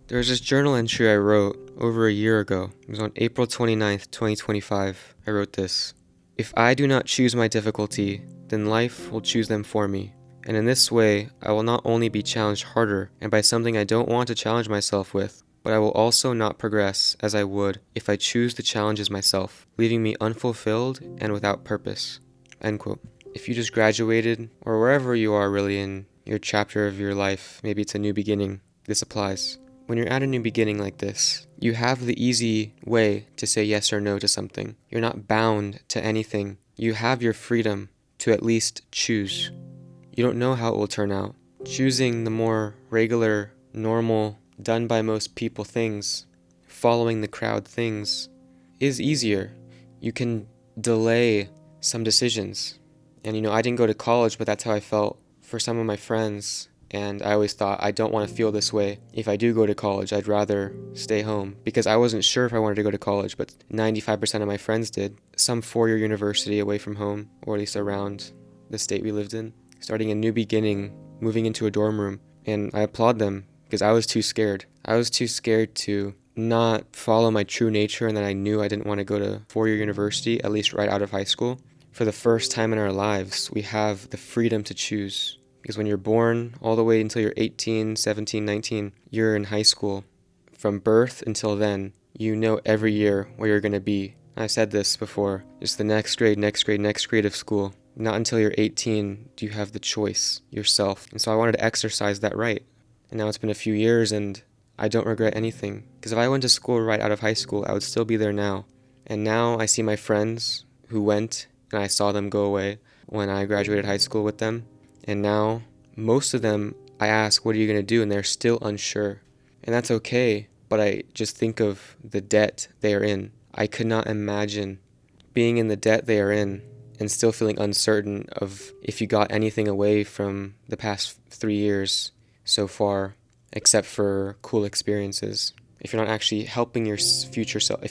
There's this journal entry I wrote over a year ago. It was on April 29th, 2025. I wrote this. If I do not choose my difficulty, then life will choose them for me. And in this way, I will not only be challenged harder and by something I don't want to challenge myself with, but I will also not progress as I would if I choose the challenges myself, leaving me unfulfilled and without purpose. End quote. If you just graduated, or wherever you are really in your chapter of your life, maybe it's a new beginning, this applies. When you're at a new beginning like this, you have the easy way to say yes or no to something. You're not bound to anything. You have your freedom to at least choose. You don't know how it will turn out. Choosing the more regular, normal, done by most people things, following the crowd things, is easier. You can delay some decisions. And I didn't go to college, but that's how I felt for some of my friends. And I always thought, I don't want to feel this way. If I do go to college, I'd rather stay home. Because I wasn't sure if I wanted to go to college, but 95% of my friends did. Some four-year university away from home, or at least around the state we lived in. Starting a new beginning, moving into a dorm room. And I applaud them, because I was too scared. I was too scared to not follow my true nature, and that I knew I didn't want to go to four-year university, at least right out of high school. For the first time in our lives, we have the freedom to choose. Because when you're born, all the way until you're 18, 17, 19, you're in high school. From birth until then, you know every year where you're going to be. I've said this before, just the next grade of school. Not until you're 18 do you have the choice yourself. And so I wanted to exercise that right. And now it's been a few years and I don't regret anything. Because if I went to school right out of high school, I would still be there now. And now I see my friends who went and I saw them go away when I graduated high school with them. And now, most of them, I ask, what are you going to do? And they're still unsure. And that's okay, but I just think of the debt they are in. I could not imagine being in the debt they are in and still feeling uncertain of if you got anything away from the past 3 years so far, except for cool experiences. If you're not actually helping your future self,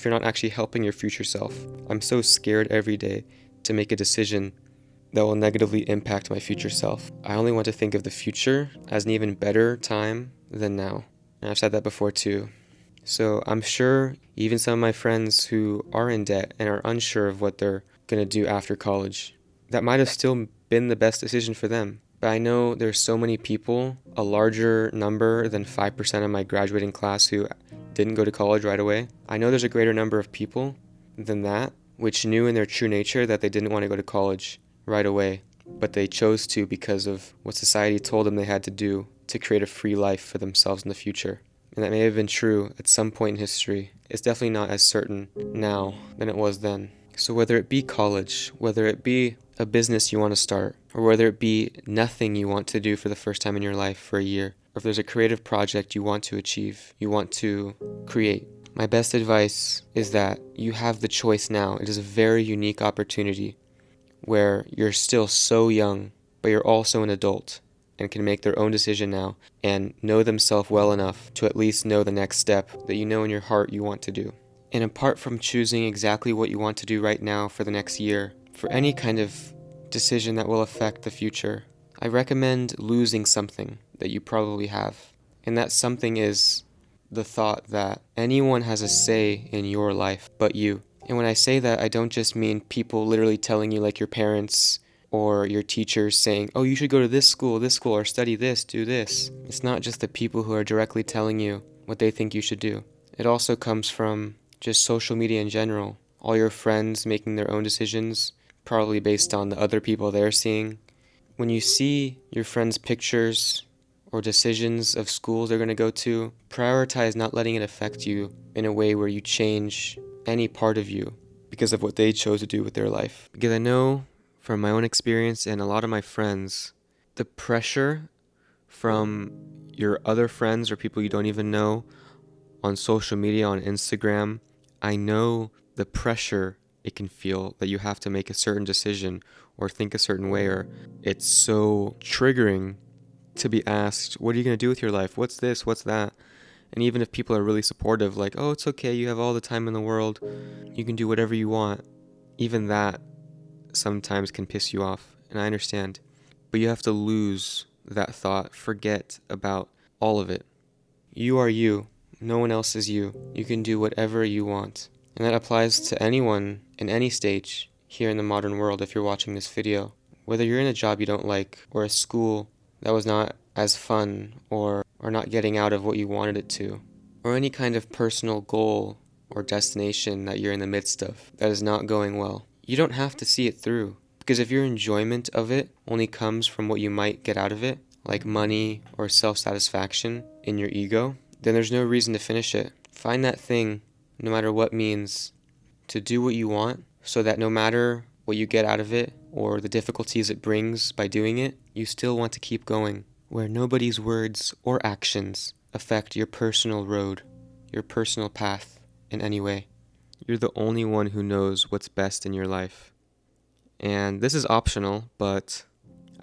I'm so scared every day to make a decision that will negatively impact my future self. I only want to think of the future as an even better time than now. And I've said that before too. So I'm sure even some of my friends who are in debt and are unsure of what they're going to do after college, that might have still been the best decision for them. But I know there's so many people, a larger number than 5% of my graduating class who didn't go to college right away. I know there's a greater number of people than that which knew in their true nature that they didn't want to go to college right away, but they chose to because of what society told them they had to do to create a free life for themselves in the future. And that may have been true at some point in history. It's definitely not as certain now than it was then. So whether it be college, whether it be a business you want to start, or whether it be nothing you want to do for the first time in your life for a year, or if there's a creative project you want to achieve, you want to create, my best advice is that you have the choice now. It is a very unique opportunity where you're still so young, but you're also an adult and can make their own decision now and know themselves well enough to at least know the next step that you know in your heart you want to do. And apart from choosing exactly what you want to do right now for the next year, for any kind of decision that will affect the future, I recommend losing something that you probably have. And that something is the thought that anyone has a say in your life but you. And when I say that, I don't just mean people literally telling you, like your parents or your teachers saying, oh, you should go to this school, or study this, do this. It's not just the people who are directly telling you what they think you should do. It also comes from just social media in general. All your friends making their own decisions, probably based on the other people they're seeing. When you see your friends' pictures or decisions of schools they're going to go to, prioritize not letting it affect you in a way where you change any part of you because of what they chose to do with their life. Because I know from my own experience and a lot of my friends, the pressure from your other friends or people you don't even know on social media, on Instagram, I know the pressure it can feel that you have to make a certain decision or think a certain way, or it's so triggering to be asked, what are you going to do with your life? What's this? What's that? And even if people are really supportive, like, oh, it's okay, you have all the time in the world, you can do whatever you want, even that sometimes can piss you off, and I understand. But you have to lose that thought, forget about all of it. You are you. No one else is you. You can do whatever you want. And that applies to anyone in any stage here in the modern world if you're watching this video. Whether you're in a job you don't like, or a school that was not as fun, or not getting out of what you wanted it to, or any kind of personal goal or destination that you're in the midst of that is not going well. You don't have to see it through, because if your enjoyment of it only comes from what you might get out of it, like money or self-satisfaction in your ego, then there's no reason to finish it. Find that thing, no matter what means, to do what you want, so that no matter what you get out of it or the difficulties it brings by doing it, you still want to keep going, where nobody's words or actions affect your personal road, your personal path in any way. You're the only one who knows what's best in your life. And this is optional, but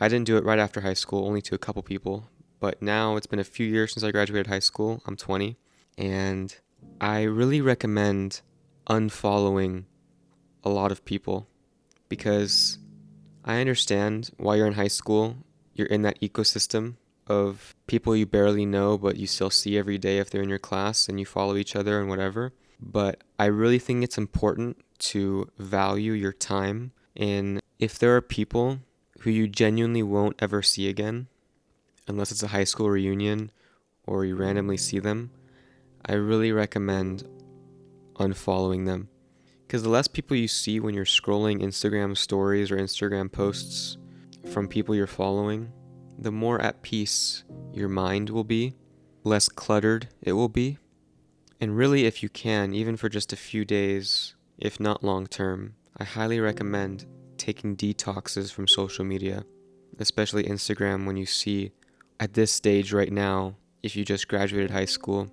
I didn't do it right after high school, only to a couple people. But now it's been a few years since I graduated high school. I'm 20. And I really recommend unfollowing a lot of people, because I understand why you're in high school. You're in that ecosystem of people you barely know, but you still see every day if they're in your class and you follow each other and whatever. But I really think it's important to value your time. And if there are people who you genuinely won't ever see again, unless it's a high school reunion or you randomly see them, I really recommend unfollowing them. Because the less people you see when you're scrolling Instagram stories or Instagram posts from people you're following, the more at peace your mind will be, less cluttered it will be. And really, if you can, even for just a few days, if not long term, I highly recommend taking detoxes from social media, especially Instagram. When you see at this stage right now, if you just graduated high school,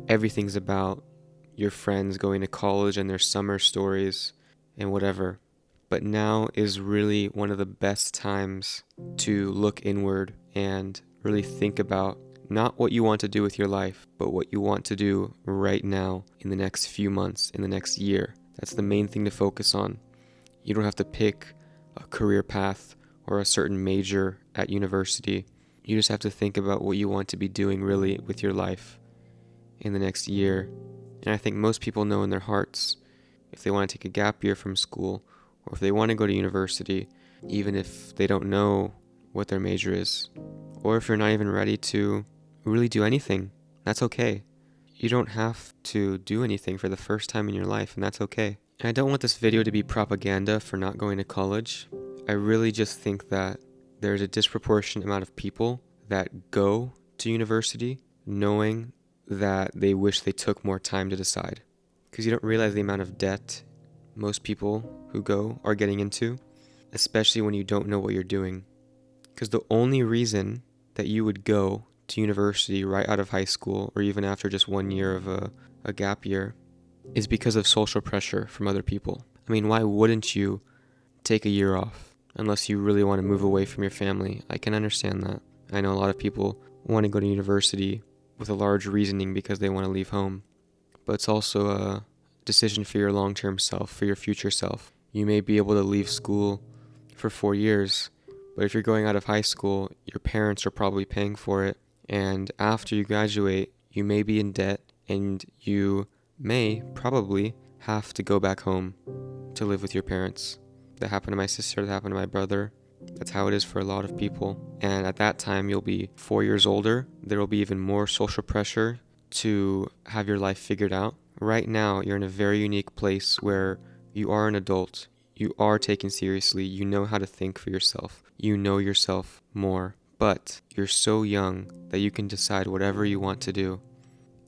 everything's about your friends going to college and their summer stories and whatever. But now is really one of the best times to look inward and really think about not what you want to do with your life, but what you want to do right now in the next few months, in the next year. That's the main thing to focus on. You don't have to pick a career path or a certain major at university. You just have to think about what you want to be doing really with your life in the next year. And I think most people know in their hearts if they want to take a gap year from school, or if they want to go to university, even if they don't know what their major is, or if you're not even ready to really do anything, that's okay. You don't have to do anything for the first time in your life, and that's okay. And I don't want this video to be propaganda for not going to college. I really just think that there's a disproportionate amount of people that go to university knowing that they wish they took more time to decide. Because you don't realize the amount of debt most people who go are getting into, especially when you don't know what you're doing. Because the only reason that you would go to university right out of high school, or even after just 1 year of a gap year, is because of social pressure from other people. I mean, why wouldn't you take a year off unless you really want to move away from your family? I can understand that. I know a lot of people want to go to university with a large reasoning because they want to leave home. But it's also a decision for your long-term self, for your future self. You may be able to leave school for 4 years, but if you're going out of high school, your parents are probably paying for it. And after you graduate, you may be in debt, and you may probably have to go back home to live with your parents. That happened to my sister, that happened to my brother. That's how it is for a lot of people. And at that time, you'll be 4 years older. There will be even more social pressure to have your life figured out. Right now, you're in a very unique place where you are an adult. You are taken seriously. You know how to think for yourself. You know yourself more. But you're so young that you can decide whatever you want to do.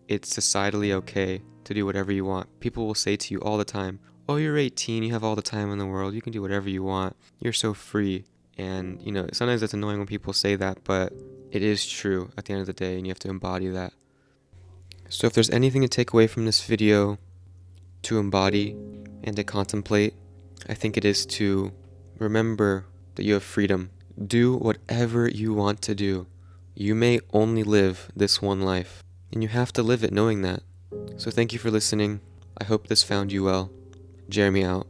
It's societally okay to do whatever you want. People will say to you all the time, "Oh, you're 18, you have all the time in the world. You can do whatever you want. You're so free." And, sometimes it's annoying when people say that, but it is true at the end of the day, and you have to embody that. So if there's anything to take away from this video, to embody and to contemplate, I think it is to remember that you have freedom. Do whatever you want to do. You may only live this one life, and you have to live it knowing that. So thank you for listening. I hope this found you well. Jeremy out.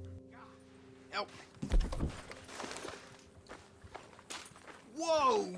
Whoa,